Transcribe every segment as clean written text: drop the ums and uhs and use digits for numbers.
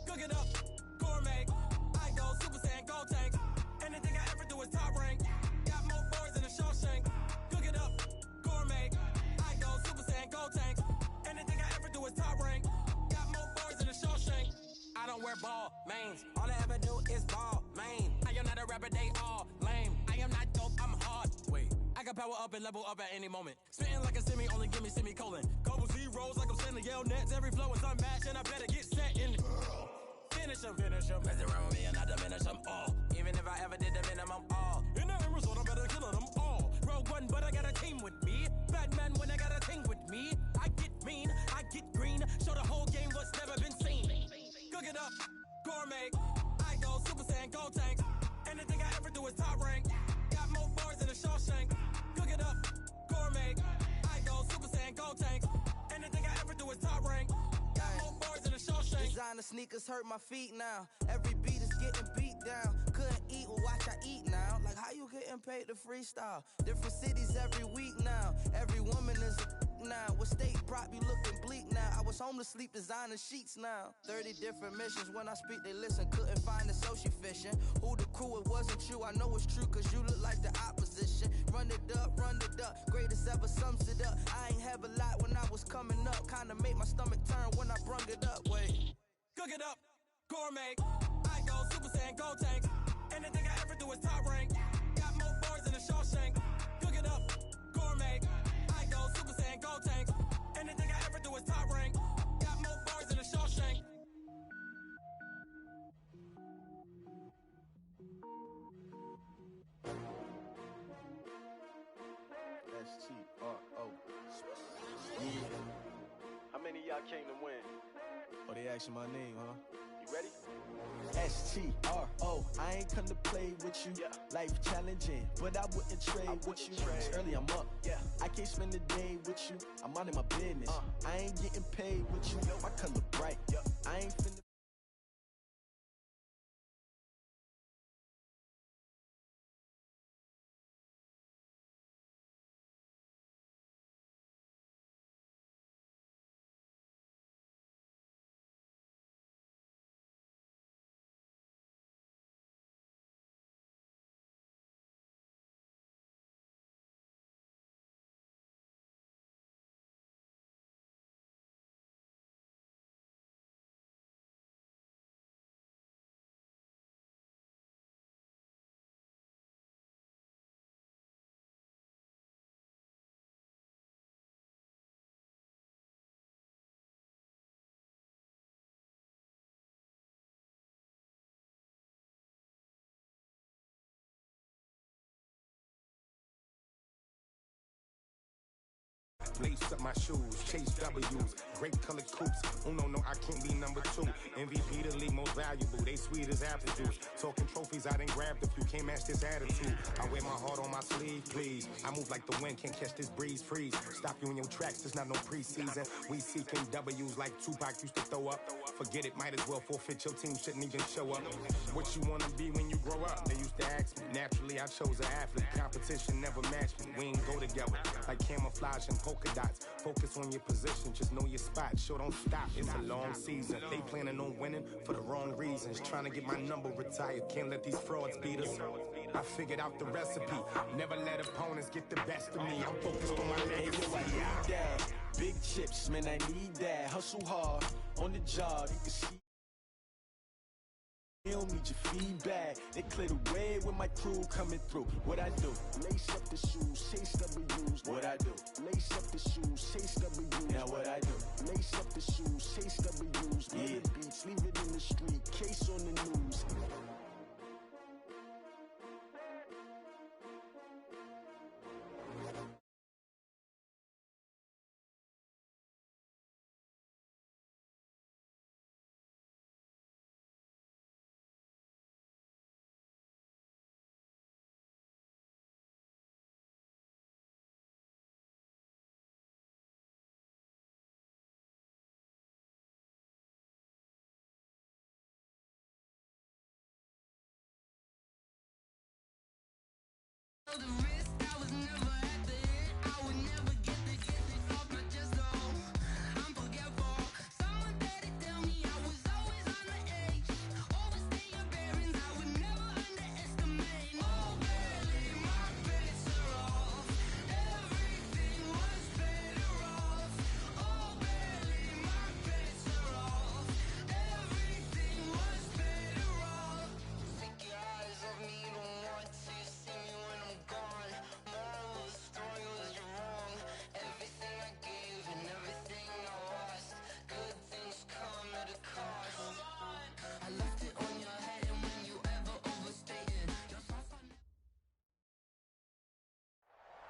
Cook it up, gourmet. I go Super Saiyan, gold tank. Anything I ever do is top rank. Got more boys than a Shawshank. Cook it up, gourmet. I go Super Saiyan, gold tank. Anything I ever do is top rank. Got more boys than a Shawshank. I don't wear ball mains. All I ever do is ball main. I am not a rapper, they all lame. I am not dope, I'm hard. Wait, I can power up and level up at any moment. Spitting like a semi, only give me semicolon. Couple zeros like I'm sending yell nets. Every flow is unmatched and I better get set in. Finish them. Mess around with me and I diminish them all. Even if I ever did the minimum all. In the end result, I better kill them all. Rogue One, but I got a team with me. Batman when I got a team with me. I get mean, I get green. Show the whole game what's never been seen. Cook it up, gourmet. I go Super Saiyan, gold tank. Anything I ever do is top rank. Got more bars than a Shawshank. Cook it up, gourmet. I go Super Saiyan, gold tank. Anything I ever do is top rank. Got more bars than a Shawshank. Designer sneakers hurt my feet now. Every beat is getting beat down. Couldn't eat, well watch I eat now. Like how you getting paid to freestyle? Different cities every week now. Every woman is a now. What state prop you looking bleak now? I was home to sleep, designer sheets now. 30 different missions. When I speak they listen. Couldn't find it, so she fishing. Who the crew, it wasn't you. I know it's true cause you look like the opposition. Run it up, greatest ever sums it up. I ain't have a lot when I was coming up. Kinda made my stomach turn when I brung it up. Wait. Cook it up, gourmet. I go Super Saiyan, gold tank. Anything I ever do is top rank. Got more bars than a Shawshank. Cook it up, gourmet. I go Super Saiyan, gold tank. Anything I ever do is top rank. Got more bars than a Shawshank. S-T-R-O. Yeah. How many of y'all came to win? Oh, they asking my name, huh? You ready? S-T-R-O. I ain't come to play with you. Yeah. Life challenging, but I wouldn't trade with you. It's early, I'm up. Yeah. I can't spend the day with you. I'm minding my business. I ain't getting paid with you. My color bright. Yeah. I ain't finna. Lace up my shoes, chase W's, great colored coupes. Oh no, I can't be number 2. MVP the league most valuable, they sweet as apple juice. Talking trophies, I done grabbed a few, can't match this attitude. I wear my heart on my sleeve, please. I move like the wind, can't catch this breeze, freeze. Stop you in your tracks, it's not no preseason. We seeking W's like Tupac used to throw up. Forget it, might as well forfeit, your team shouldn't even show up. What you wanna be when you grow up? They used to ask me. Naturally, I chose an athlete. Competition never matched me. We ain't go together. Like camouflage and polka dots. Focus on your position, just know your spot. Sure, don't stop, it's a long season. They planning on winning for the wrong reasons. Trying to get my number retired. Can't let these frauds beat us. I figured out the recipe. Never let opponents get the best of me. I'm focused on my legacy. I need that. Big chips, man, I need that. Hustle hard, on the job, you can see. They don't need your feedback. They clear the way with my crew coming through. What I do? Lace up the shoes, chase W's. What I do? Lace up the shoes, chase W's. Now what I do? Lace up the shoes, chase W's. Yeah. Beats, leave it in the street, case on the news.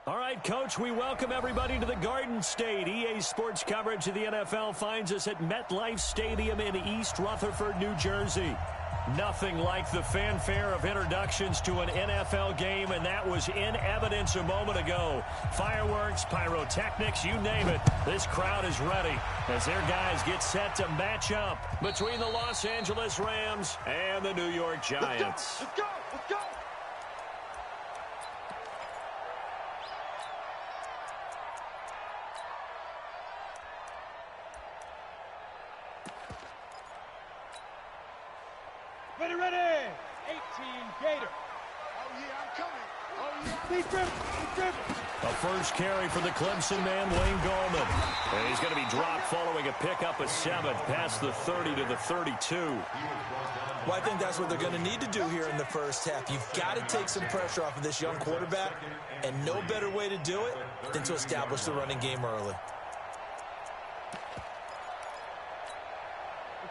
All right, Coach, we welcome everybody to the Garden State. EA Sports coverage of the NFL finds us at MetLife Stadium in East Rutherford, New Jersey. Nothing like the fanfare of introductions to an NFL game, and that was in evidence a moment ago. Fireworks, pyrotechnics, you name it. This crowd is ready as their guys get set to match up between the Los Angeles Rams and the New York Giants. Let's go! Let's go! Ready, 18 Gator. Oh, yeah, I'm coming. Oh, yeah. Lead dribble. A first carry for the Clemson man, Wayne Gallman. And he's going to be dropped following a pickup of 7 past the 30 to the 32. Well, I think that's what they're going to need to do here in the first half. You've got to take some pressure off of this young quarterback, and no better way to do it than to establish the running game early.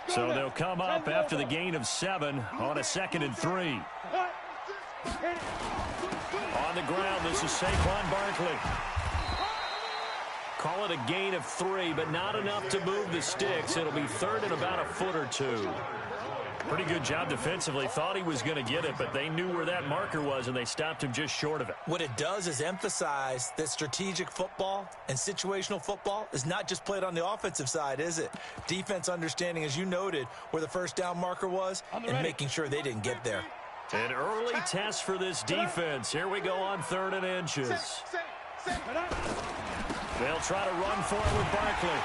So they'll come up after the gain of 7 on a 2nd and 3. On the ground, this is Saquon Barkley. Call it a gain of 3, but not enough to move the sticks. It'll be 3rd and about a foot or 2. Pretty good job defensively. Thought he was going to get it, but they knew where that marker was, and they stopped him just short of it. What it does is emphasize that strategic football and situational football is not just played on the offensive side, is it? Defense understanding, as you noted, where the first down marker was and making sure they didn't get there. An early test for this defense. Here we go on 3rd and inches. They'll try to run for it with Barkley.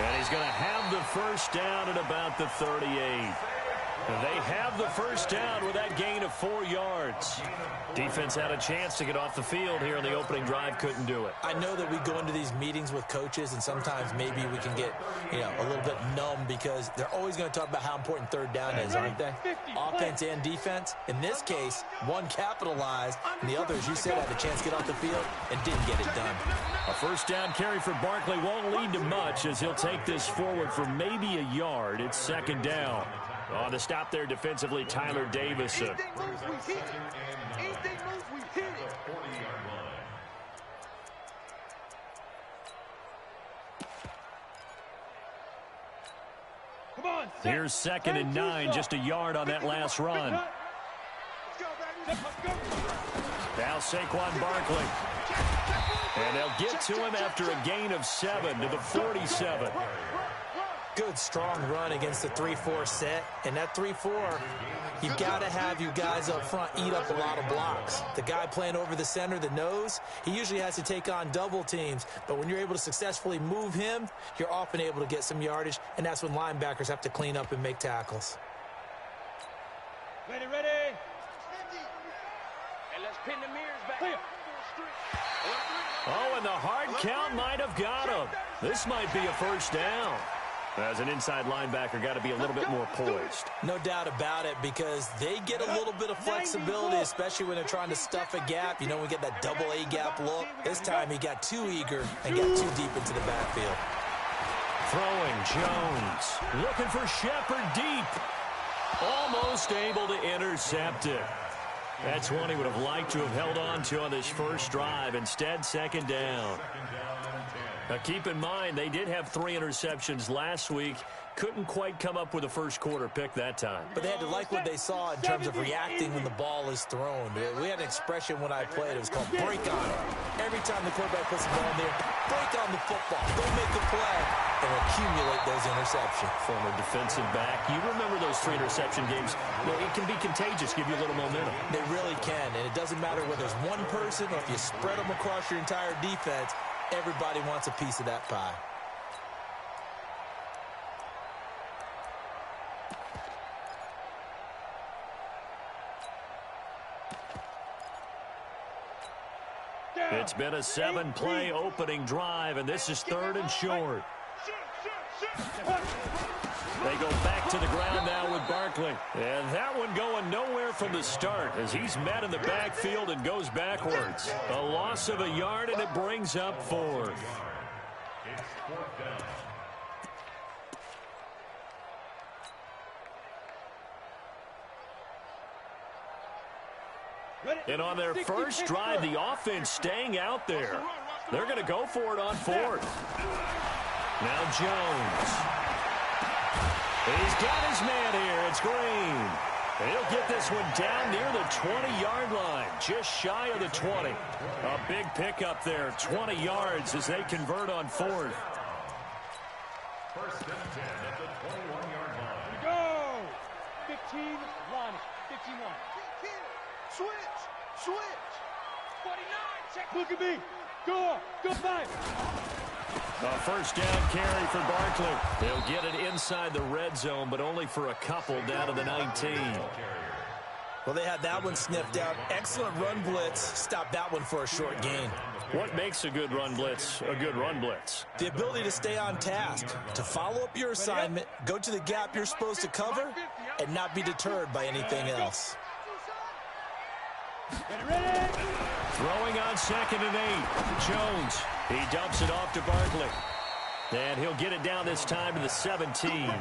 And he's going to have the first down at about the 38. They have the first down with that gain of 4 yards. Defense had a chance to get off the field here in the opening drive, couldn't do it. I know that we go into these meetings with coaches, and sometimes maybe we can get, a little bit numb because they're always going to talk about how important 3rd down is, aren't they? Offense and defense. In this case, one capitalized, and the other, as you said, had a chance to get off the field and didn't get it done. A first down carry for Barkley won't lead to much as he'll take this forward for maybe a yard. It's 2nd down. On the stop there defensively, Tyler Davison. Anything moves, we hit it. Anything moves, we hit it. Come on. Here's 2nd and 9, just a yard on that last run. Now Saquon Barkley. And they'll get to him after a gain of 7 to the 47. Good, strong run against the 3-4 set. And that 3-4, you've got to have you guys up front eat up a lot of blocks. The guy playing over the center, the nose, he usually has to take on double teams. But when you're able to successfully move him, you're often able to get some yardage. And that's when linebackers have to clean up and make tackles. Ready. And let's pin the mirrors back. Oh, and the hard count might have got him. This might be a first down. As an inside linebacker, got to be a little bit more poised. No doubt about it, because they get a little bit of flexibility, especially when they're trying to stuff a gap. We get that double A gap look. This time he got too eager and got too deep into the backfield. Throwing Jones. Looking for Shepard deep. Almost able to intercept it. That's one he would have liked to have held on to on this first drive. Instead, 2nd down. Now, keep in mind, they did have 3 interceptions last week. couldn't quite come up with a first quarter pick that time. But they had to like what they saw in terms of reacting when the ball is thrown. We had an expression when I played. It was called break on it. Every time the quarterback puts the ball in there, break on the football. Don't make a play and accumulate those interceptions. Former defensive back. You remember those 3 interception games. Well, it can be contagious, give you a little momentum. They really can, and it doesn't matter whether it's one person or if you spread them across your entire defense, everybody wants a piece of that pie. It's been a 7-play opening drive, and this is 3rd and short. They go back to the ground now with Barkley. And that one going nowhere from the start as he's met in the backfield and goes backwards. A loss of a yard, and it brings up 4th. And on their first drive, the offense staying out there. They're going to go for it on 4th. Now Jones. He's got his man here. It's Green. And he'll get this one down near the 20-yard line, just shy of the 20. A big pickup there, 20 yards as they convert on 4th. First and 10 at the 21-yard line. Go! 15, line it. 15 line. Switch! 49, check. Look at me. Go 5. A first down carry for Barkley. They'll get it inside the red zone, but only for a couple down to the 19. Well, they had that one sniffed out. Excellent run blitz. Stop that one for a short gain. What makes a good run blitz a good run blitz? The ability to stay on task, to follow up your assignment, go to the gap you're supposed to cover, and not be deterred by anything else. Ready? Throwing on 2nd and 8. Jones. He dumps it off to Barkley. And he'll get it down this time to the 17.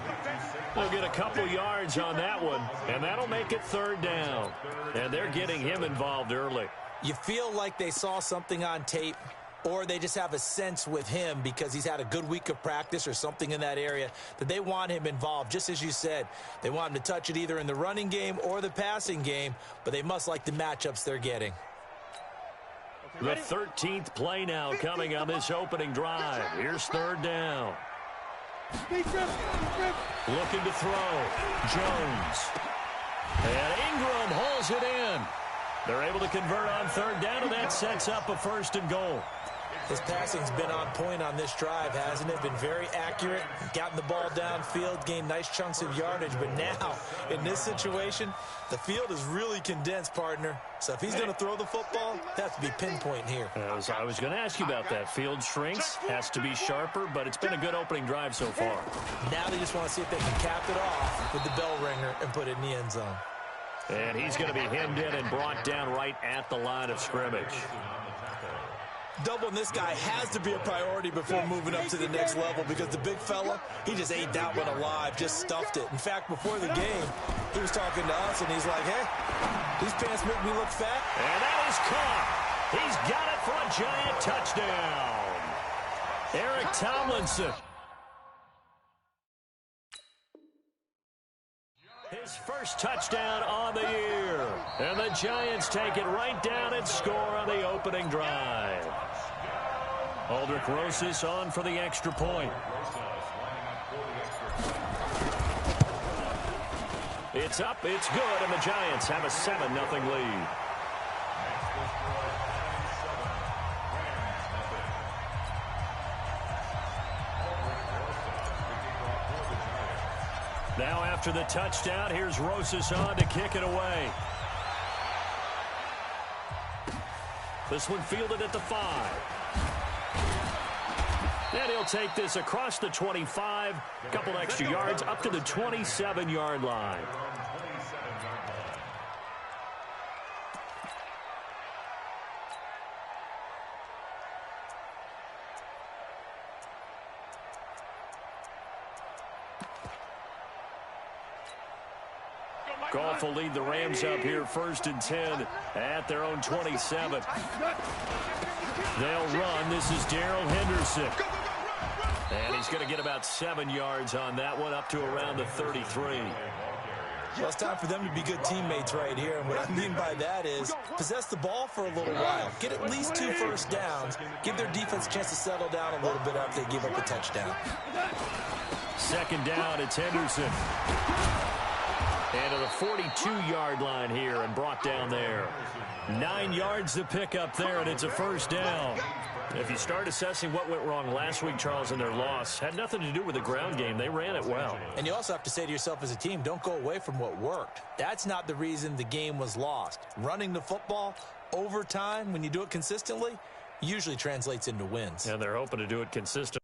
They'll get a couple yards on that one, and that'll make it 3rd down. And they're getting him involved early. You feel like they saw something on tape, or they just have a sense with him because he's had a good week of practice or something in that area that they want him involved. Just as you said, they want him to touch it either in the running game or the passing game, but they must like the matchups they're getting. The 13th play now coming on this opening drive. Here's 3rd down. Looking to throw. Jones. And Ingram hauls it in. They're able to convert on 3rd down, and that sets up a 1st and goal. His passing's been on point on this drive, hasn't it? Been very accurate, gotten the ball downfield, gained nice chunks of yardage. But now, in this situation, the field is really condensed, partner. So if he's going to throw the football, it has to be pinpoint here. I was going to ask you about that. Field shrinks, has to be sharper, but it's been a good opening drive so far. Now they just want to see if they can cap it off with the bell ringer and put it in the end zone. And he's going to be hemmed in and brought down right at the line of scrimmage. Doubling this guy has to be a priority before moving up to the next level because the big fella, he just ate that one alive, just stuffed it. In fact, before the game, he was talking to us, and he's like, hey, these pants make me look fat. And that is caught. He's got it for a giant touchdown. Eric Tomlinson. His first touchdown on the year. And the Giants take it right down and score on the opening drive. Aldrich Rosas on for the extra point. It's up, it's good, and the Giants have a 7-0 lead. Now after the touchdown, here's Rosas on to kick it away. This one fielded at the 5. And he'll take this across the 25, a couple extra yards, up to the 27-yard line. Goff will lead the Rams up here 1st and 10 at their own 27. They'll run. This is Darrell Henderson. And he's going to get about 7 yards on that one, up to around the 33. Well, it's time for them to be good teammates right here. And what I mean by that is possess the ball for a little while. Get at least 2 first downs. Give their defense a chance to settle down a little bit after they give up a touchdown. Second down, it's Henderson. And to the 42-yard line here and brought down there. 9 yards to pick up there, and it's a first down. If you start assessing what went wrong last week, Charles, in their loss, had nothing to do with the ground game. They ran it well. And you also have to say to yourself as a team, don't go away from what worked. That's not the reason the game was lost. Running the football over time, when you do it consistently, usually translates into wins. And they're hoping to do it consistently.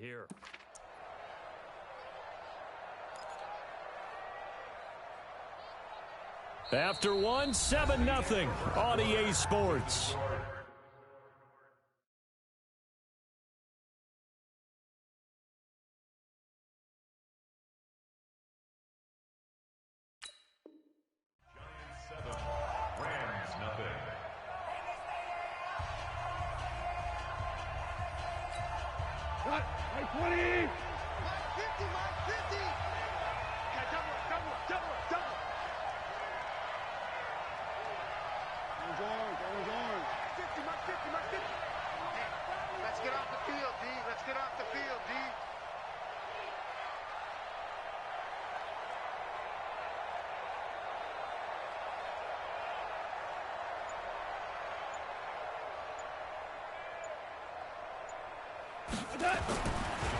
Here. After one, 7-0 on EA Sports.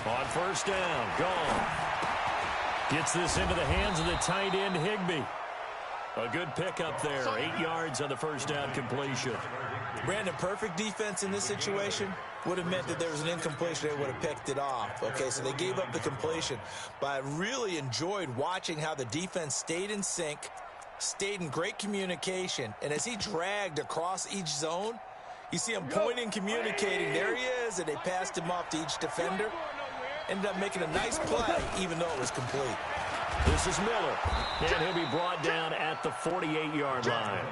On first down, gone. Gets this into the hands of the tight end, Higbee. A good pickup there, 8 yards on the first down completion. Brandon, perfect defense in this situation would have meant that there was an incompletion. They would have picked it off. Okay, so they gave up the completion. But I really enjoyed watching how the defense stayed in sync, stayed in great communication, and as he dragged across each zone, you see him pointing, communicating. There he is, and they passed him off to each defender. Ended up making a nice play, even though it was complete. This is Miller, and he'll be brought down at the 48-yard line.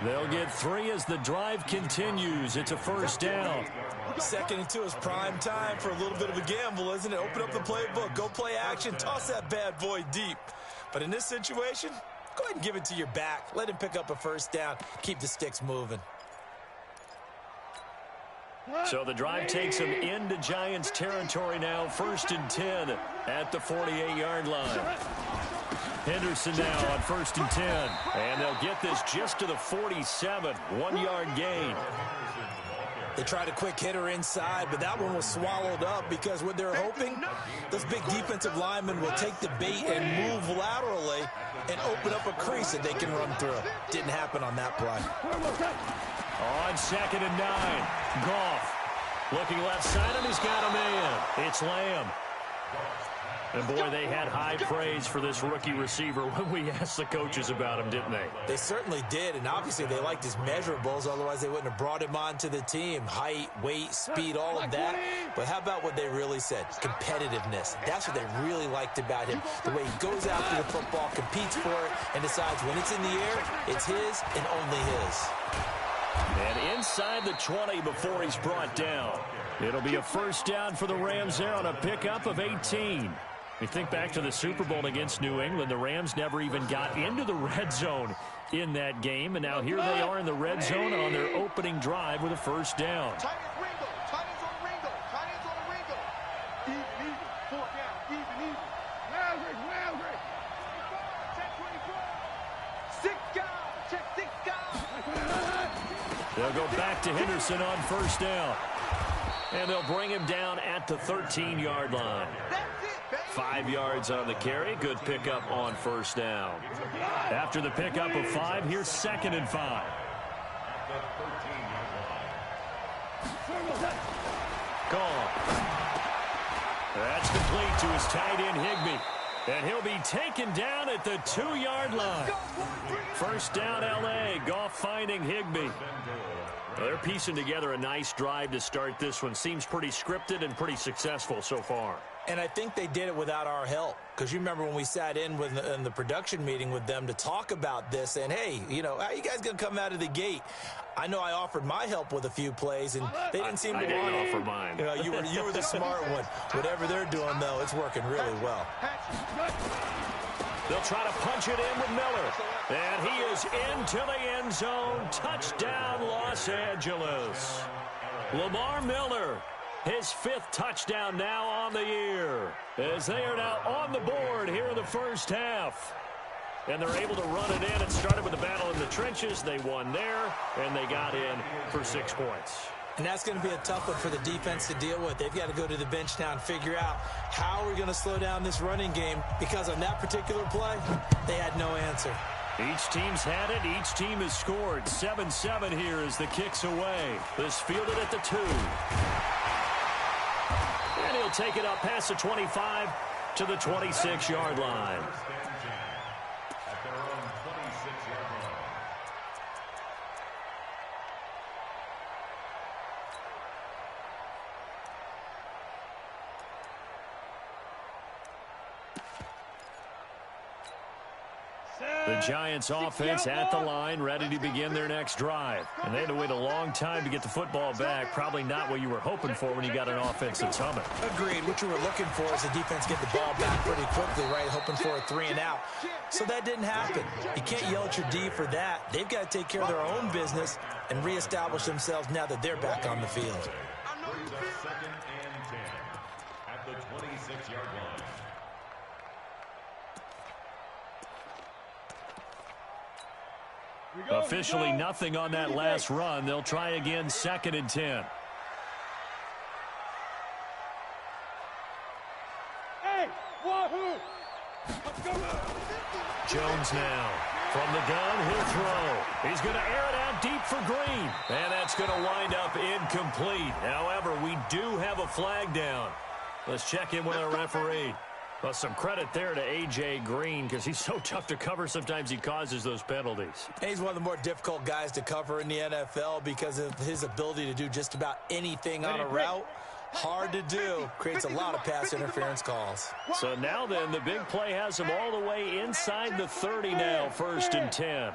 They'll get 3 as the drive continues. It's a first down. 2nd and 2 is prime time for a little bit of a gamble, isn't it? Open up the playbook, go play action, toss that bad boy deep. But in this situation, go ahead and give it to your back. Let him pick up a first down. Keep the sticks moving. So the drive takes them into Giants territory now. 1st and 10 at the 48-yard line. Henderson now on 1st and 10. And they'll get this just to the 47. 1-yard gain. They tried a quick hitter inside, but that one was swallowed up because what they're hoping, those big defensive linemen will take the bait and move laterally and open up a crease that they can run through. Didn't happen on that play. On 2nd and 9, Goff looking left side, and he's got a man. It's Lamb. And, boy, they had high praise for this rookie receiver when we asked the coaches about him, didn't they? They certainly did, and obviously they liked his measurables. Otherwise, they wouldn't have brought him onto the team. Height, weight, speed, all of that. But how about what they really said? Competitiveness. That's what they really liked about him. The way he goes after the football, competes for it, and decides when it's in the air, it's his and only his. And inside the 20 before he's brought down. It'll be a first down for the Rams there on a pickup of 18. We think back to the Super Bowl against New England. The Rams never even got into the red zone in that game. And now here they are in the red zone on their opening drive with a first down. Tight ends on Ringo. Tight ends on Ringo. Even. 4 down. Even. Loud. Check 24. 6 guys. Check 6 guys. They'll go back to Henderson on first down. And they'll bring him down at the 13-yard line. 5 yards on the carry. Good pickup on first down. After the pickup of 5, here's 2nd and 5. Gone. That's complete to his tight end, Higbee. And he'll be taken down at the 2-yard line. First down, L.A. Goff finding Higbee. Well, they're piecing together a nice drive to start this one. Seems pretty scripted and pretty successful so far. And I think they did it without our help. Because you remember when we sat in the production meeting with them to talk about this, and hey, you know, how you guys going to come out of the gate? I know I offered my help with a few plays, and they didn't seem to want to offer mine. You know, you were the smart one. Whatever they're doing, though, it's working really well. They'll try to punch it in with Miller. And he is into the end zone. Touchdown, Los Angeles. Lamar Miller, his 5th touchdown now on the year, as they are now on the board here in the first half. And they're able to run it in. It started with the battle in the trenches. They won there, and they got in for 6 points. And that's going to be a tough one for the defense to deal with. They've got to go to the bench now and figure out how we're going to slow down this running game, because on that particular play, they had no answer. Each team's had it. Each team has scored. 7-7 here as the kick's away. This fielded at the 2. And he'll take it up past the 25 to the 26-yard line. The Giants offense at the line, ready to begin their next drive. And they had to wait a long time to get the football back. Probably not what you were hoping for when you got an offense that's humming. Agreed. What you were looking for is the defense get the ball back pretty quickly, right? Hoping for a 3 and out. So that didn't happen. You can't yell at your D for that. They've got to take care of their own business and reestablish themselves now that they're back on the field. 2nd and 10 at the 26-yard line. Officially nothing on that last run. They'll try again, 2nd and 10. Hey, wahoo! Jones now. From the gun, he'll throw. He's going to air it out deep for Green. And that's going to wind up incomplete. However, we do have a flag down. Let's check in with our referee. Well, some credit there to A.J. Green, because he's so tough to cover. Sometimes he causes those penalties. He's one of the more difficult guys to cover in the NFL because of his ability to do just about anything on a route. Hard to do. Creates a lot of pass interference calls. So now then, the big play has him all the way inside the 30 now, 1st and 10.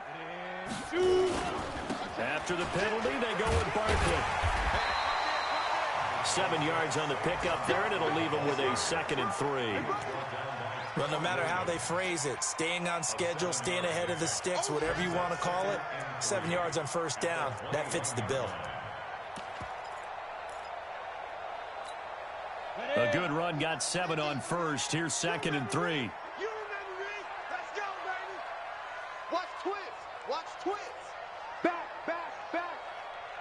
After the penalty, they go with Barkley. 7 yards on the pickup there, and it'll leave him with a 2nd and 3. Well, no matter how they phrase it, staying on schedule, staying ahead of the sticks, whatever you want to call it, 7 yards on 1st down, that fits the bill. A good run, got 7 on 1st. Here's 2nd and 3. You remember me? Let's go, baby! Watch twist! Watch twist! Back, back, back!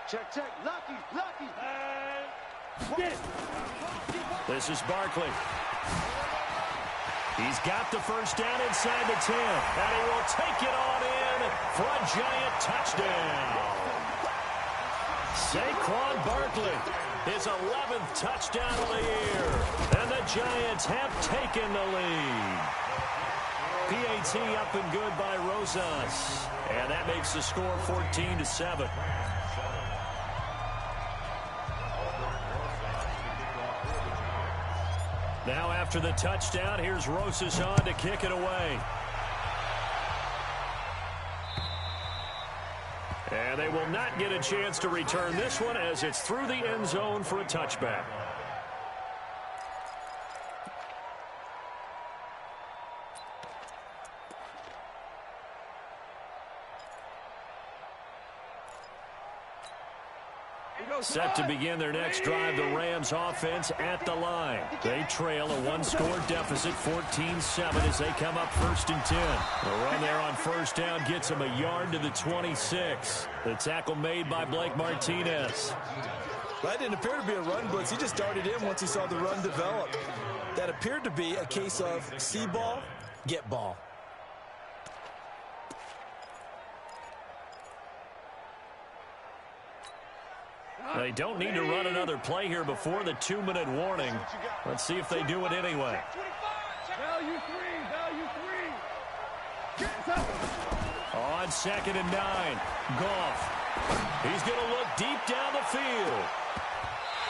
Check, check. Lucky, lucky! This is Barkley. He's got the 1st down inside the 10. And he will take it on in for a giant touchdown. Saquon Barkley, his 11th touchdown of the year. And the Giants have taken the lead. PAT up and good by Rosas. And that makes the score 14-7. Now after the touchdown, here's Rosas on to kick it away. And they will not get a chance to return this one as it's through the end zone for a touchback. Set to begin their next drive, the Rams offense at the line. They trail a 1-score deficit, 14-7 as they come up 1st and 10. The run there on 1st down gets them a yard to the 26. The tackle made by Blake Martinez. That didn't appear to be a run blitz. He just darted in once he saw the run develop. That appeared to be a case of see ball, get ball. They don't need to run another play here before the 2-minute warning. Let's see if they do it anyway. Value three. On 2nd and 9, Goff. He's going to look deep down the field.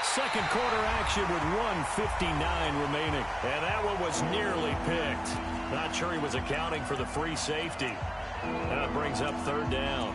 Second quarter action with 1:59 remaining. And that one was nearly picked. Not sure he was accounting for the free safety. That brings up 3rd down.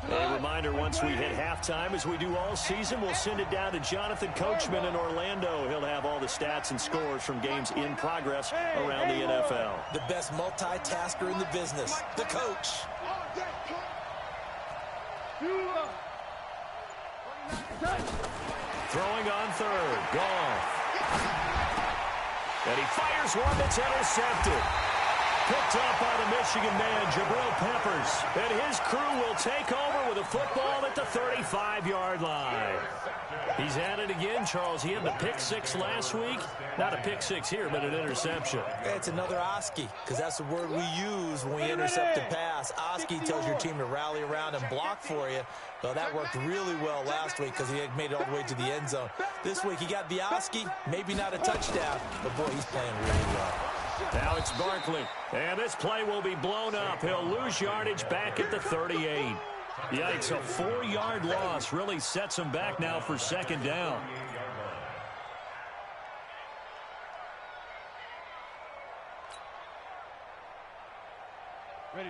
A reminder, once we hit halftime, as we do all season, we'll send it down to Jonathan Coachman in Orlando. He'll have all the stats and scores from games in progress around the NFL. The best multitasker in the business, the coach. Throwing on 3rd, Goff. And he fires one that's intercepted. Picked up by the Michigan man, Jabril Peppers. And his crew will take over with a football at the 35-yard line. He's at it again, Charles. He had the pick 6 last week. Not a pick 6 here, but an interception. It's another Oski, because that's the word we use when we intercept a pass. Oski tells your team to rally around and block for you. Well, that worked really well last week because he had made it all the way to the end zone. This week he got the Oski, maybe not a touchdown, but boy, he's playing really well. Now it's Barkley, and this play will be blown up. He'll lose yardage back at the 38. Yikes, a 4-yard loss really sets him back now for 2nd down.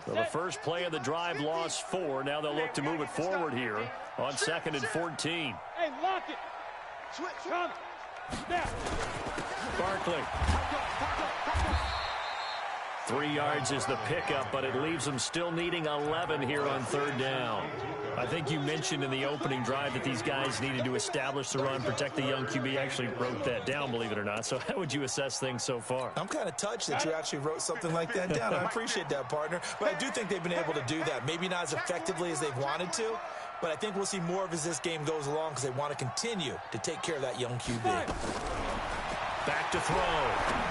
So the first play of the drive lost 4. Now they'll look to move it forward here on 2nd and 14. Hey, lock it. Switch. Come. Snap. Barkley. 3 yards is the pickup, but it leaves them still needing 11 here on 3rd down. I think you mentioned in the opening drive that these guys needed to establish the run, protect the young QB. I actually wrote that down, believe it or not. So how would you assess things so far? I'm kind of touched that you actually wrote something like that down. I appreciate that, partner. But I do think they've been able to do that. Maybe not as effectively as they've wanted to, but I think we'll see more of as this game goes along because they want to continue to take care of that young QB. Back to throw.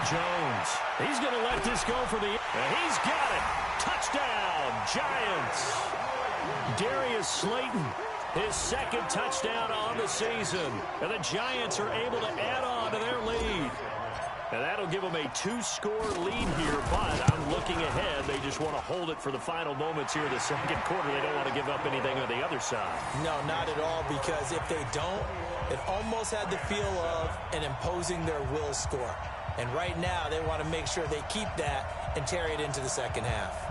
Jones. He's going to let this go for the... And he's got it. Touchdown, Giants. Darius Slayton, his 2nd touchdown on the season. And the Giants are able to add on to their lead. And that'll give them a 2-score lead here, but I'm looking ahead. They just want to hold it for the final moments here in the 2nd quarter. They don't want to give up anything on the other side. No, not at all, because if they don't, it almost had the feel of an imposing their will score. And right now, they want to make sure they keep that and carry it into the 2nd half.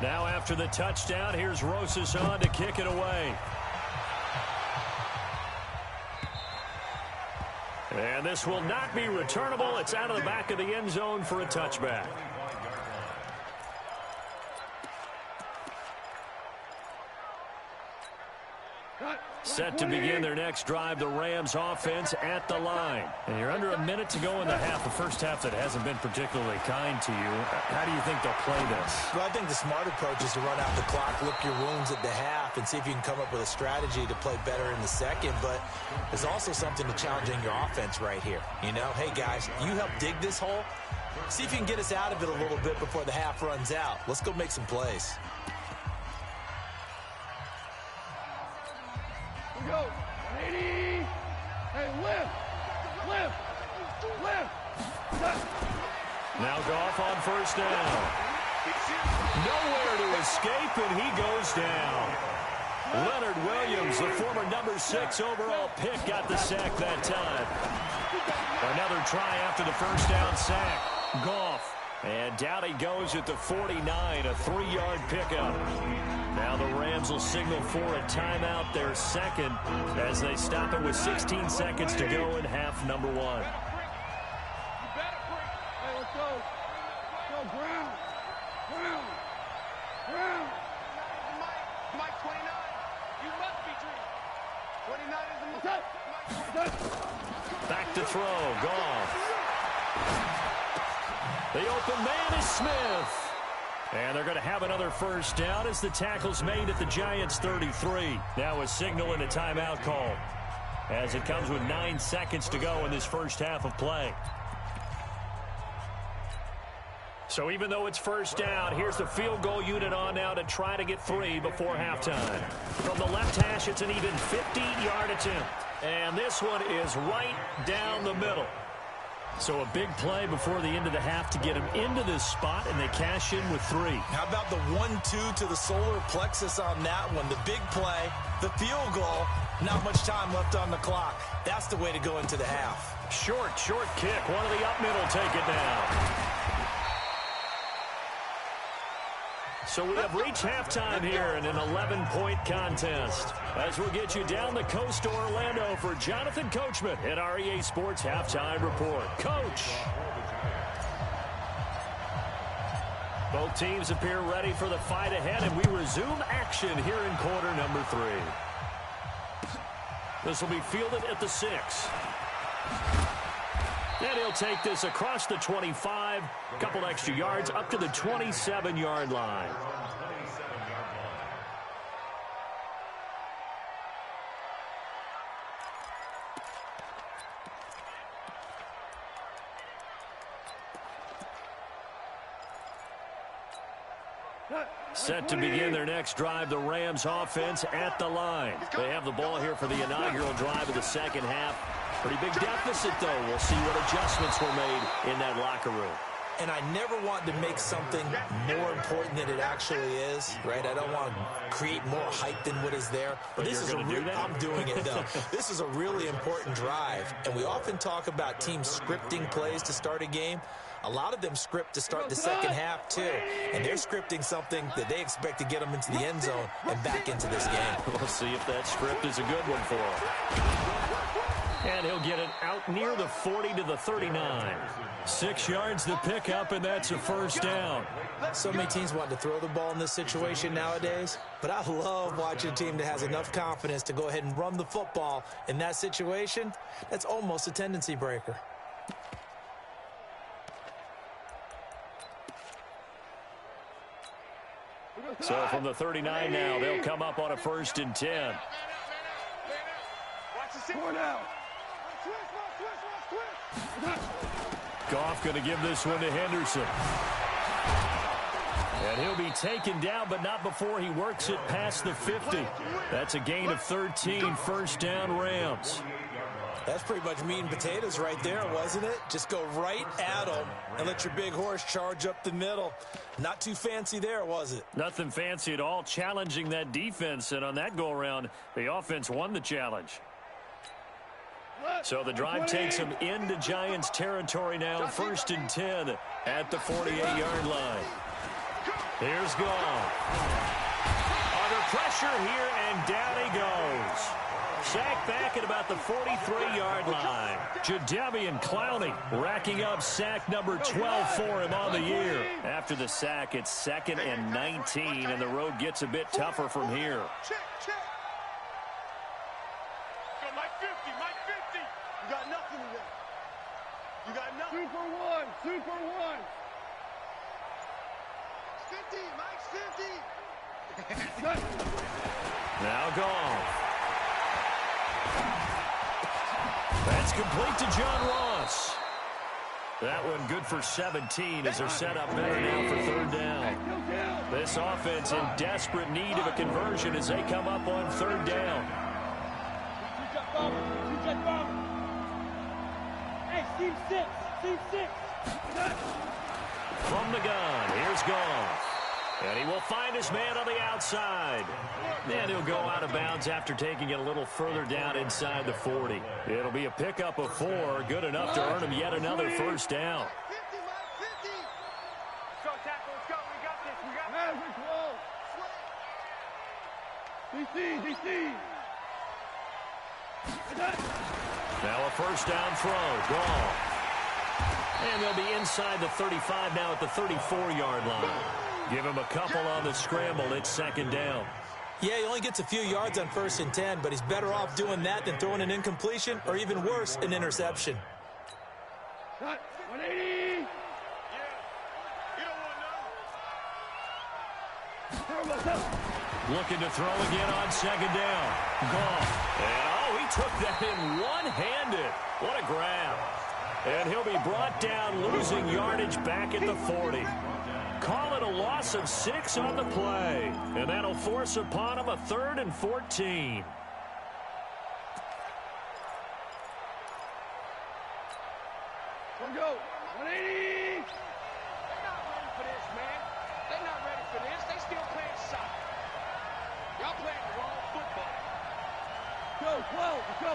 Now after the touchdown, here's Rosas on to kick it away. And this will not be returnable. It's out of the back of the end zone for a touchback. Set to begin their next drive, the Rams offense at the line. And you're under a minute to go in the half, the first half that hasn't been particularly kind to you. How do you think they'll play this? Well, I think the smart approach is to run out the clock, lick your wounds at the half, and see if you can come up with a strategy to play better in the 2nd. But there's also something to challenging your offense right here. You know, hey, guys, you help dig this hole. See if you can get us out of it a little bit before the half runs out. Let's go make some plays. Go. 80. Hey, lift. Now Goff on 1st down. Nowhere to escape, and he goes down. Leonard Williams, the former number 6 overall pick, got the sack that time. Another try after the 1st down sack. Goff. And down he goes at the 49, a 3-yard pickup. Now the Rams will signal for a timeout, their 2nd, as they stop it with 16 seconds to go in half number 1. You better break. Hey, let's go. Go, Brown. Mike 29. You must be dreaming. 29 is the... Back to throw. Goff. The open man is Smith. And they're going to have another first down as the tackle's made at the Giants' 33. Now a signal and a timeout call as it comes with 9 seconds to go in this first half of play. So even though it's first down, here's the field goal unit on now to try to get 3 before halftime. From the left hash, it's an even 50-yard attempt. And this one is right down the middle. So a big play before the end of the half to get him into this spot, and they cash in with 3. How about the 1-2 to the solar plexus on that one? The big play, the field goal, not much time left on the clock. That's the way to go into the half. Short kick. One of the up middle take it down. So we have reached halftime here in an 11-point contest. As we'll get you down the coast to Orlando for Jonathan Coachman at our EA Sports Halftime Report. Coach. Both teams appear ready for the fight ahead, and we resume action here in quarter number 3. This will be fielded at the 6. And he'll take this across the 25, couple extra yards up to the 27-yard line. Set to begin their next drive, the Rams offense at the line. They have the ball here for the inaugural drive of the second half. Pretty big deficit, though. We'll see what adjustments were made in that locker room. And I never want to make something more important than it actually is, right? I don't want to create more hype than what is there. But this is I'm doing it, though. This is a really important drive. And we often talk about teams scripting plays to start a game. A lot of them script to start the second half, too. And they're scripting something that they expect to get them into the end zone and back into this game. We'll see if that script is a good one for them. And he'll get it out near the 40 to the 39. 6 yards to pick up, and that's a first down. So many teams want to throw the ball in this situation nowadays, but I love watching a team that has enough confidence to go ahead and run the football in that situation. That's almost a tendency breaker. So from the 39 now, they'll come up on a 1st and 10. Goff going to give this one to Henderson. And he'll be taken down, but not before he works it past the 50. That's a gain of 13, first down Rams. That's pretty much meat and potatoes right there, wasn't it? Just go right at them and let your big horse charge up the middle. Not too fancy there, was it? Nothing fancy at all, challenging that defense. And on that go-around, the offense won the challenge. So the drive takes them into Giants territory now, 1st and 10 at the 48-yard line. Here's Goff. Under pressure here, and down he goes. Sacked back at about the 43-yard line. Jadeveon Clowney racking up sack number 12 for him on the year. After the sack, it's 2nd and 19, and the road gets a bit tougher from here. Super one. 50, Mike's 50. Now Goff. That's complete to John Ross. That one good for 17 as they're set up better now for 3rd down. This offense in desperate need of a conversion as they come up on 3rd down. Hey, Steve 6. From the gun, here's Goff. And he will find his man on the outside. And he'll go out of bounds after taking it a little further down inside the 40. It'll be a pickup of 4, good enough to earn him yet another first down. 50, Mike, 50. Go, tackle, let's go. We got this. DC. Now a first down throw. Goff. And they'll be inside the 35 now at the 34-yard line. Give him a couple on the scramble. It's 2nd down. Yeah, he only gets a few yards on 1st and 10, but he's better off doing that than throwing an incompletion or even worse, an interception. 180. Looking to throw again on second down. Gone. And, he took that in one-handed. What a grab. And he'll be brought down, losing yardage back at the 40. Call it a loss of 6 on the play. And that'll force upon him a 3rd and 14. Go. 180. They're not ready for this, man. They're not ready for this. They still playing soccer. Y'all playing the wrong football. Go, go.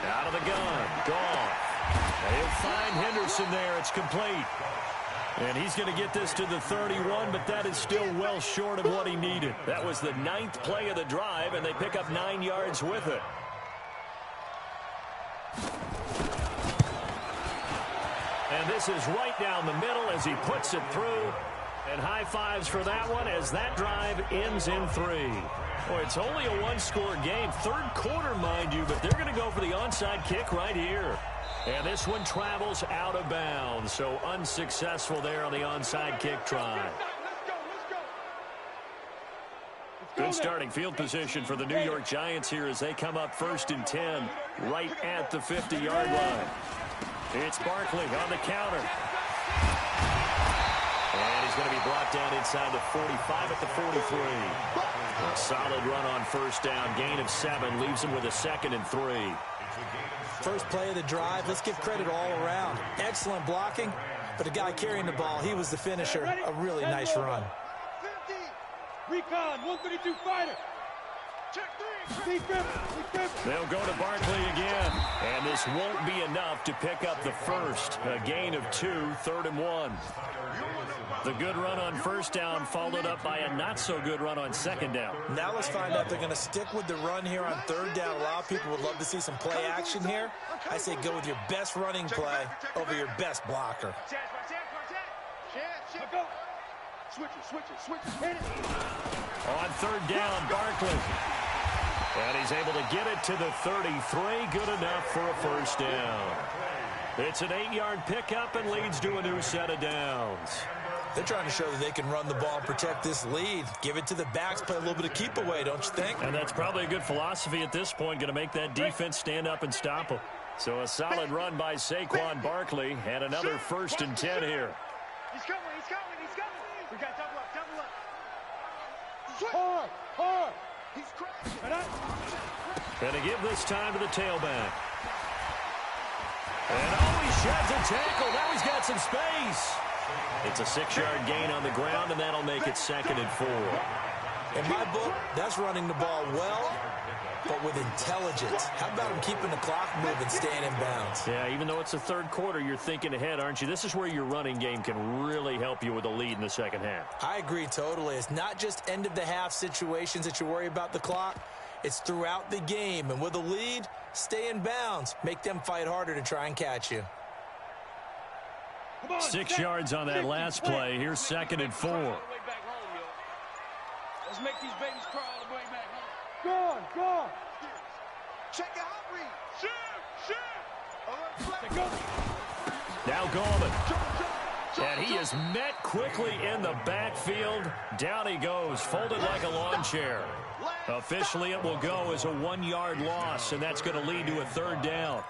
Out of the gun. Gone. He'll find Henderson there. It's complete. And he's going to get this to the 31, but that is still well short of what he needed. That was the 9th play of the drive, and they pick up 9 yards with it. And this is right down the middle as he puts it through. And high fives for that one as that drive ends in 3. Boy, it's only a one-score game. 3rd quarter, mind you, but they're going to go for the onside kick right here. And this one travels out of bounds, so unsuccessful there on the onside kick try. Good starting field position for the New York Giants here as they come up 1st and 10 right at the 50-yard line. It's Barkley on the counter. And he's going to be brought down inside the 45 at the 43. A solid run on 1st down. Gain of 7 leaves him with a 2nd and 3. First play of the drive. Let's give credit all around. Excellent blocking, but the guy carrying the ball, he was the finisher. A really nice run. 50. Recon, 132 fighter. Check 3. They'll go to Barkley again. And this won't be enough to pick up the first. A gain of 2, 3rd and 1. The good run on 1st down followed up by a not-so-good run on 2nd down. Now let's find out if they're going to stick with the run here on 3rd down. A lot of people would love to see some play action here. I say go with your best running play over your best blocker. Switch it. Hit it. On 3rd down, Barkley. And he's able to get it to the 33. Good enough for a 1st down. It's an 8-yard pickup and leads to a new set of downs. They're trying to show that they can run the ball and protect this lead. Give it to the backs, play a little bit of keep away, don't you think? And that's probably a good philosophy at this point, going to make that defense stand up and stop them. So a solid run by Saquon Barkley and another 1st and 10 here. He's coming. We got double up. Hard. He's crashing. And to give this time to the tailback. And he sheds a tackle. Now he's got some space. It's a 6-yard gain on the ground, and that'll make it 2nd and 4. In my book, that's running the ball well, but with intelligence. How about him keeping the clock moving, staying in bounds? Yeah, even though it's the 3rd quarter, you're thinking ahead, aren't you? This is where your running game can really help you with a lead in the 2nd half. I agree totally. It's not just end-of-the-half situations that you worry about the clock. It's throughout the game. And with a lead, stay in bounds. Make them fight harder to try and catch you. 6 yards on that last play. Here's 2nd and 4. Let's make these babies crawl all the way back home. Gone. Check it out, Reed. Shoot. Now Gorman. And he is met quickly in the backfield. Down he goes, folded like a lawn chair. Officially, it will go as a 1-yard loss, and that's going to lead to a 3rd down.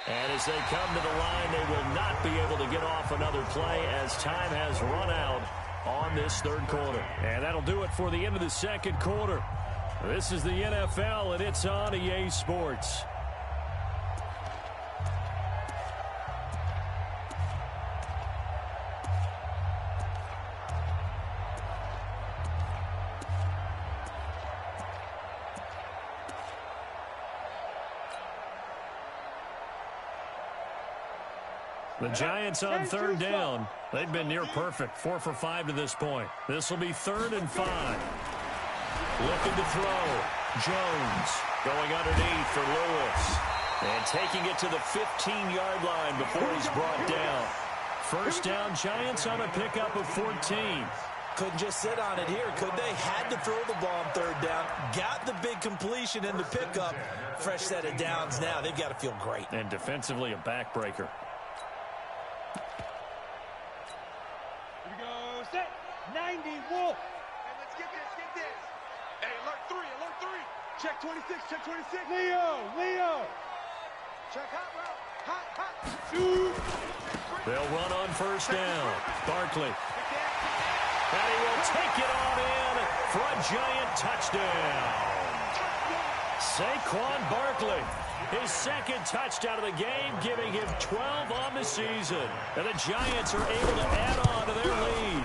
And as they come to the line, they will not be able to get off another play as time has run out on this 3rd quarter. And that'll do it for the end of the 2nd quarter. This is the NFL, and it's on EA Sports. The Giants on 3rd down. They've been near perfect, 4 for 5 to this point. This will be 3rd and 5. Looking to throw. Jones going underneath for Lewis. And taking it to the 15-yard line before he's brought down. 1st down, Giants on a pickup of 14. Couldn't just sit on it here, could they? Had to throw the ball on third down. Got the big completion in the pickup. Fresh set of downs now. They've got to feel great. And defensively, a backbreaker. Here we go. Set. 90. Wolf. Hey, let's get this. Get this. Hey, alert 3. Alert 3. Check 26. Check 26. Leo. Check hot route. Hot. Shoot. They'll run on first down. Barkley. And he will take it on in for a giant touchdown. Saquon Barkley, his second touchdown of the game, giving him 12 on the season. And the Giants are able to add on to their lead.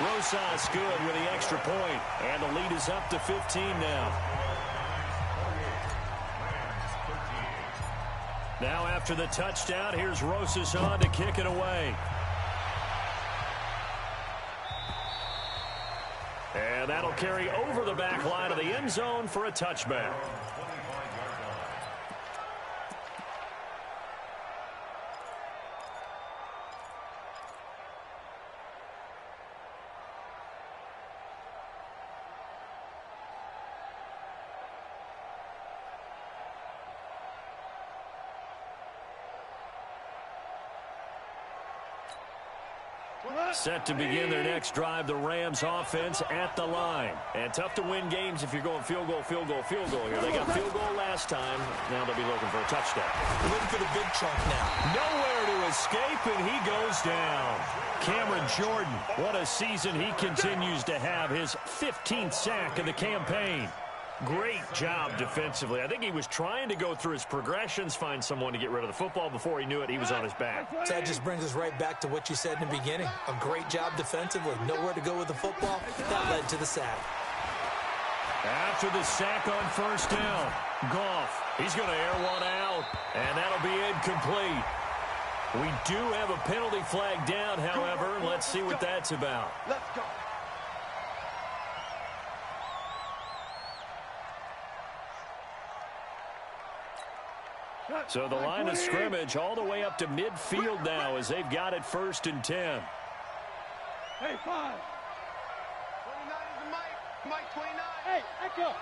Rosas good with the extra point, and the lead is up to 15 now. Now after the touchdown, here's Rosas on to kick it away. And that'll carry over the back line of the end zone for a touchback. Set to begin their next drive, the Rams offense at the line. And tough to win games if you're going field goal here. They got field goal last time. Now they'll be looking for a touchdown. Looking for the big chunk now. Nowhere to escape, and he goes down. Cameron Jordan, what a season he continues to have. His 15th sack of the campaign. Great job defensively. I think he was trying to go through his progressions, find someone to get rid of the football. Before he knew it, he was on his back. So that just brings us right back to what you said in the beginning. A great job defensively. Nowhere to go with the football. That led to the sack. After the sack on first down, Goff, he's going to air one out, and that'll be incomplete. We do have a penalty flag down, however. Let's see what that's about. Let's go. So the line of scrimmage all the way up to midfield now as they've got it 1st and 10. Hey, 5. 29 is the Mike. Mike, 29. Hey, Echo.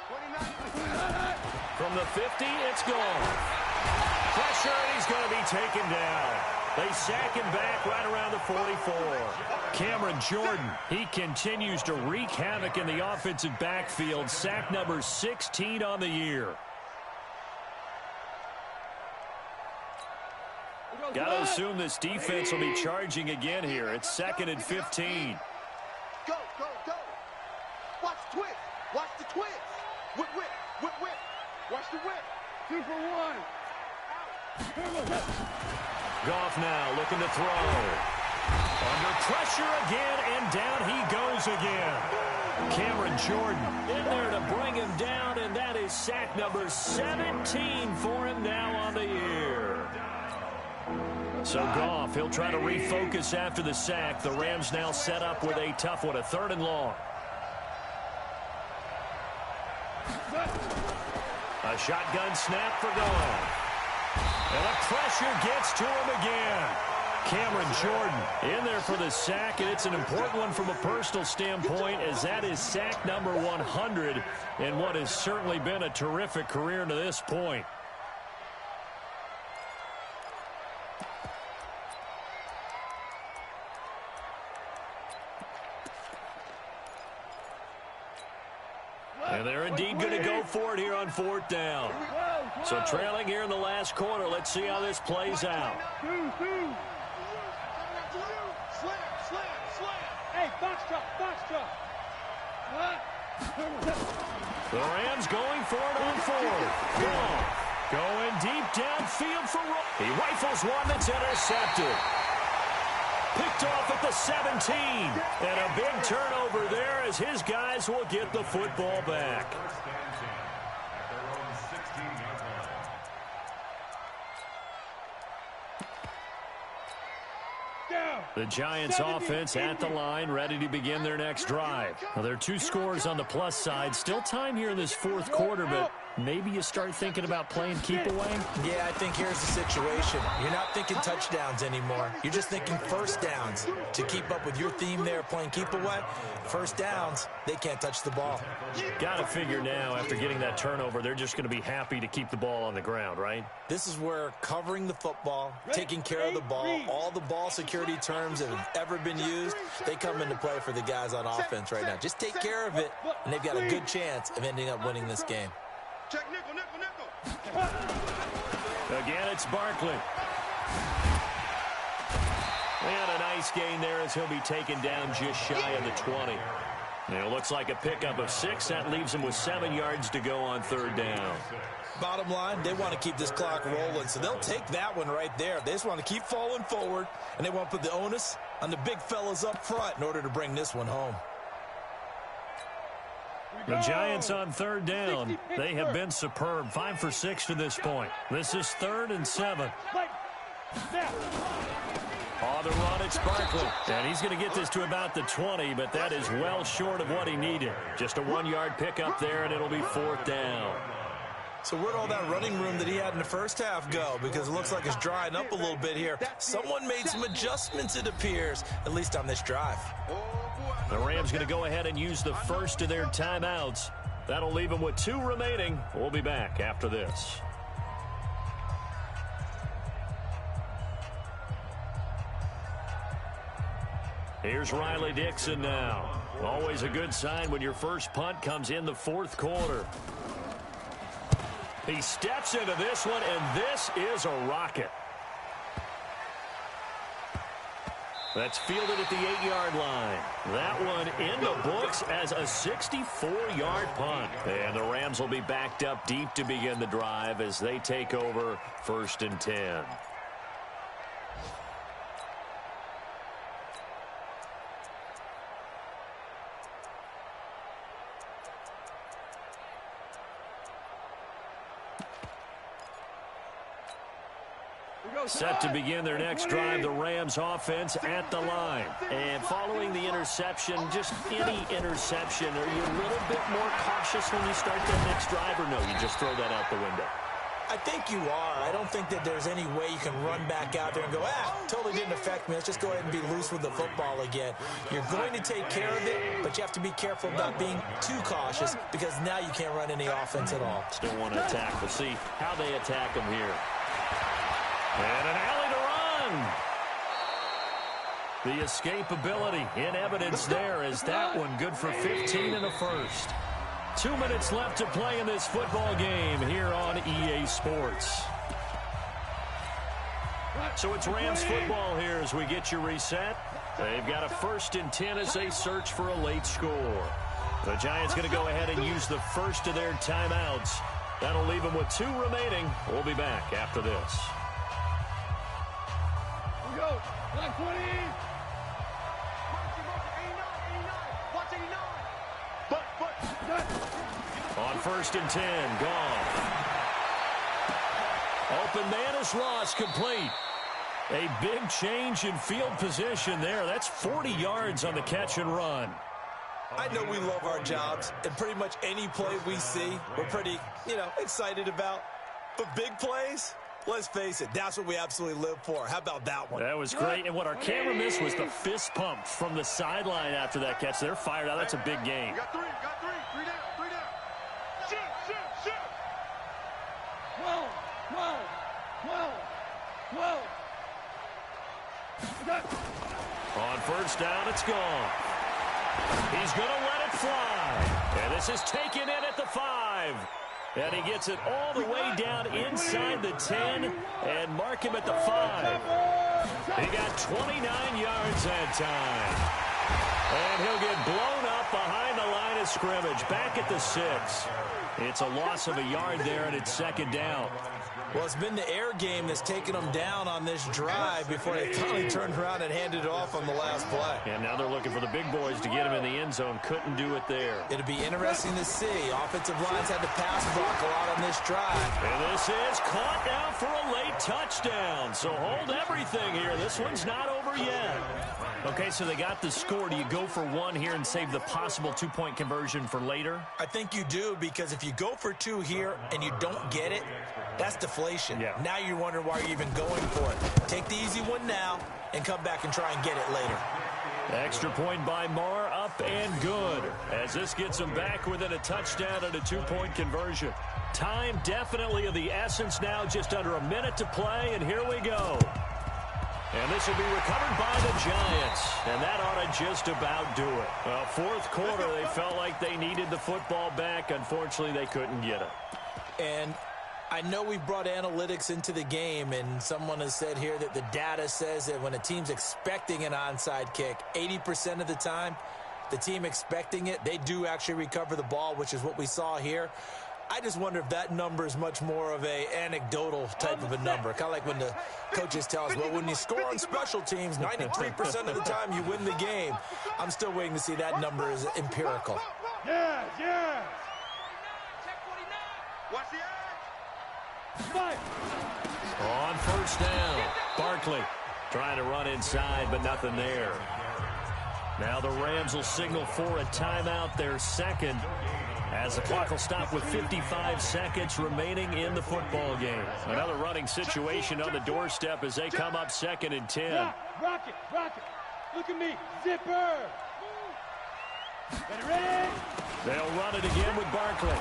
29. From the 50, it's gone. Pressure, and he's going to be taken down. They sack him back right around the 44. Cameron Jordan, he continues to wreak havoc in the offensive backfield. Sack number 16 on the year. Got to assume this defense will be charging again here. It's 2nd and 15. Go. Watch the twist. Watch the twist. Whip. Watch the whip. 2 for 1. Goff now looking to throw. Under pressure again, and down he goes again. Cameron Jordan in there to bring him down, and that is sack number 17 for him now on the year. So Goff, he'll try to refocus after the sack. The Rams now set up with a tough one, a 3rd and long. A shotgun snap for Goff. And the pressure gets to him again. Cameron Jordan in there for the sack, and it's an important one from a personal standpoint, as that is sack number 100 in what has certainly been a terrific career to this point. And they're indeed going to go for it here on 4th down. So trailing here in the last quarter. Let's see how this plays out. Hey, box drop. The Rams going for it on 4th. Going deep downfield for Rowe. He rifles one that's intercepted. Picked off at the 17. And a big turnover there as his guys will get the football back. The Giants offense at the line, ready to begin their next drive. Now, there are 2 scores on the plus side. Still time here in this 4th quarter, but maybe you start thinking about playing keep away? Yeah, I think here's the situation. You're not thinking touchdowns anymore. You're just thinking first downs. To keep up with your theme there, playing keep away, first downs, they can't touch the ball. Got to figure now, after getting that turnover, they're just going to be happy to keep the ball on the ground, right? This is where covering the football, taking care of the ball, all the ball security terms that have ever been used, they come into play for the guys on offense right now. Just take care of it, and they've got a good chance of ending up winning this game. Check nickel, nickel, nickel. Again, it's Barkley. And a nice gain there as he'll be taken down just shy of the 20. And it looks like a pickup of 6. That leaves him with 7 yards to go on third down. Bottom line, they want to keep this clock rolling, so they'll take that one right there. They just want to keep falling forward, and they want to put the onus on the big fellas up front in order to bring this one home. The Giants on third down. They have been superb. 5 for 6 to this point. This is 3rd and 7. On the run, it's Barkley. And he's going to get this to about the 20, but that is well short of what he needed. Just a 1-yard pickup there, and it'll be 4th down. So where'd all that running room that he had in the first half go? Because it looks like it's drying up a little bit here. Someone made some adjustments, it appears, at least on this drive. The Rams going to go ahead and use the first of their timeouts. That'll leave them with 2 remaining. We'll be back after this. Here's Riley Dixon now. Always a good sign when your first punt comes in the 4th quarter. He steps into this one, and this is a rocket. That's fielded at the 8-yard line. That one in the books as a 64-yard punt. And the Rams will be backed up deep to begin the drive as they take over 1st and 10. Set to begin their next drive, the Rams offense at the line. And following the interception, just any interception, are you a little bit more cautious when you start that next drive, or no, you just throw that out the window? I think you are. I don't think that there's any way you can run back out there and go, totally didn't affect me. Let's just go ahead and be loose with the football again. You're going to take care of it, but you have to be careful about being too cautious because now you can't run any offense at all. Still want to attack. We'll see how they attack them here. And an alley to run. The escapability in evidence there as that one good for 15 in the first. 2 minutes left to play in this football game here on EA Sports. So it's Rams football here as we get you reset. They've got a 1st and 10 as they search for a late score. The Giants going to go ahead and use the first of their timeouts. That'll leave them with 2 remaining. We'll be back after this. Go. Black 20. On 1st and 10, gone. Open man is lost, complete. A big change in field position there. That's 40 yards on the catch and run. I know we love our jobs, and pretty much any play we see, we're pretty, excited about. But big plays, let's face it, that's what we absolutely live for. How about that one? That was great, and what our camera missed was the fist pump from the sideline after that catch. They're fired out. That's a big game. Got three down. Shoot. Whoa. On 1st down, it's gone. He's going to let it fly. And this is taken in at the 5. And he gets it all the way down inside the 10 and mark him at the 5. He got 29 yards that time. And he'll get blown up behind the line of scrimmage, back at the 6. It's a loss of a yard there, and it's 2nd down. Well, it's been the air game that's taken them down on this drive before they finally turned around and handed it off on the last play. And now they're looking for the big boys to get him in the end zone. Couldn't do it there. It'll be interesting to see. Offensive lines had to pass block a lot on this drive. And this is caught now for a late touchdown. So hold everything here. This one's not over yet. Okay, so they got the score. Do you go for one here and save the possible two-point conversion for later? I think you do, because if you go for two here and you don't get it, that's deflation. Yeah. Now you're wondering why you're even going for it. Take the easy one now and come back and try and get it later. Extra point by Marr, up and good, as this gets them back within a touchdown and a two-point conversion. Time definitely of the essence now, just under a minute to play, and here we go. And this will be recovered by the Giants, and that ought to just about do it. Well, fourth quarter, they felt like they needed the football back. Unfortunately, they couldn't get it. And I know we brought analytics into the game, and someone has said here that the data says that when a team's expecting an onside kick, 80% of the time, the team expecting it, they do actually recover the ball, which is what we saw here. I just wonder if that number is much more of a anecdotal type of a number. Kind of like when the coaches tell us, well, when you score on special teams, 93% of the time you win the game. I'm still waiting to see that number is empirical. Yes, yes. Watch the edge. On first down, Barkley trying to run inside, but nothing there. Now the Rams will signal for a timeout, their second, as the clock will stop with 55 seconds remaining in the football game. Another running situation on the doorstep as they come up 2nd and 10. Rock it. Look at me. Zipper. Ready? They'll run it again with Barkley.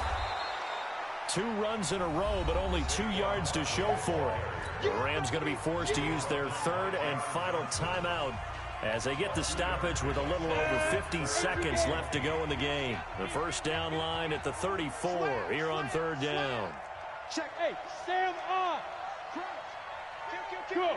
2 runs in a row, but only 2 yards to show for it. The Rams going to be forced to use their third and final timeout as they get the stoppage with a little over 50 seconds left to go in the game. The first down line at the 34 here on 3rd down. Check. Hey, Sam on. Go.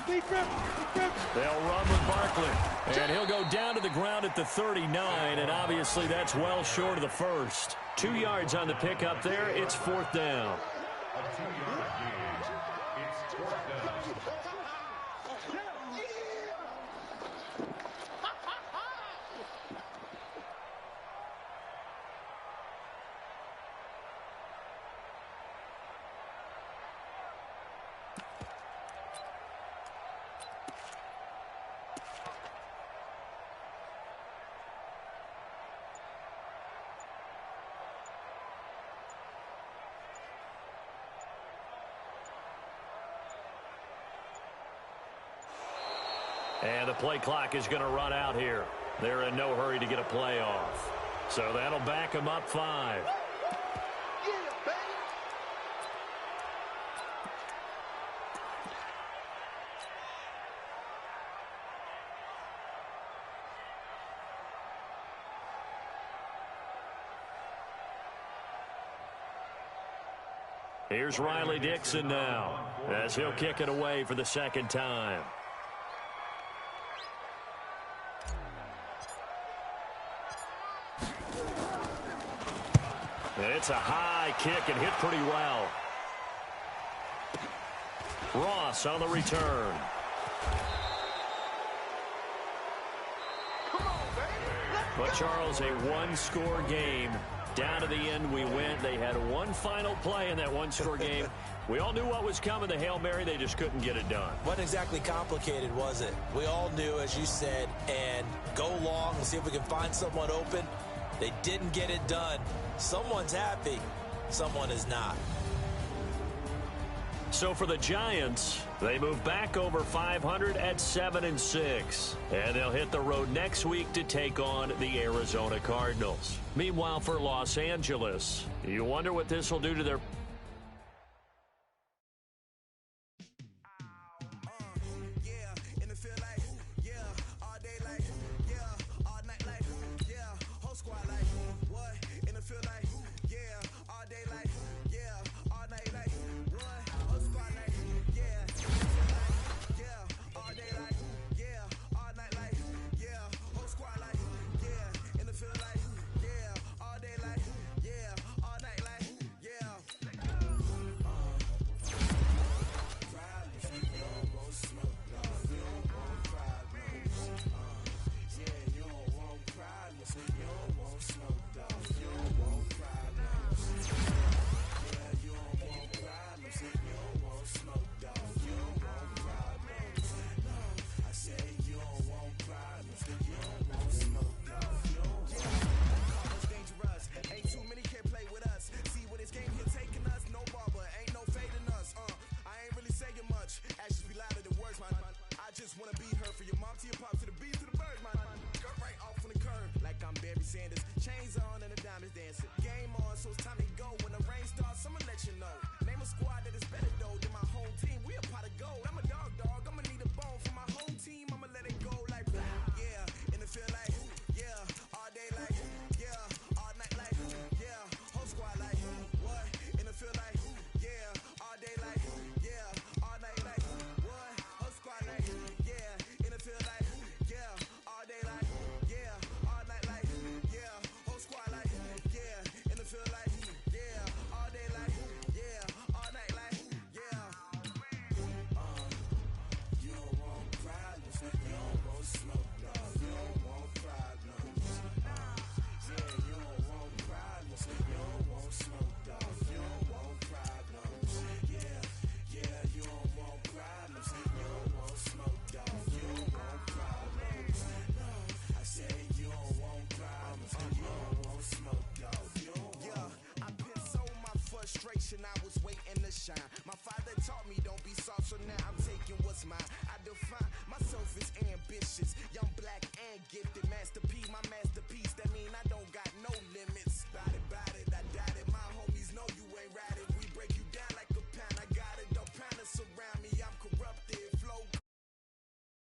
They'll run with Barkley, and he'll go down to the ground at the 39, and obviously that's well short of the first. 2 yards on the pickup there. It's 4th down. A 2-yard gain. It's 4th down. And the play clock is going to run out here. They're in no hurry to get a play off. So that'll back them up 5. Here's Riley Dixon now as he'll kick it away for the second time. It's a high kick and hit pretty well. Ross on the return. But Charles, a one-score game. Down to the end we went. They had one final play in that one-score game. We all knew what was coming, the Hail Mary. They just couldn't get it done. Wasn't exactly complicated, was it? We all knew, as you said, and go long and see if we can find someone open. They didn't get it done. Someone's happy. Someone is not. So for the Giants, they move back over 500 at 7-6. And they'll hit the road next week to take on the Arizona Cardinals. Meanwhile, for Los Angeles, you wonder what this will do to their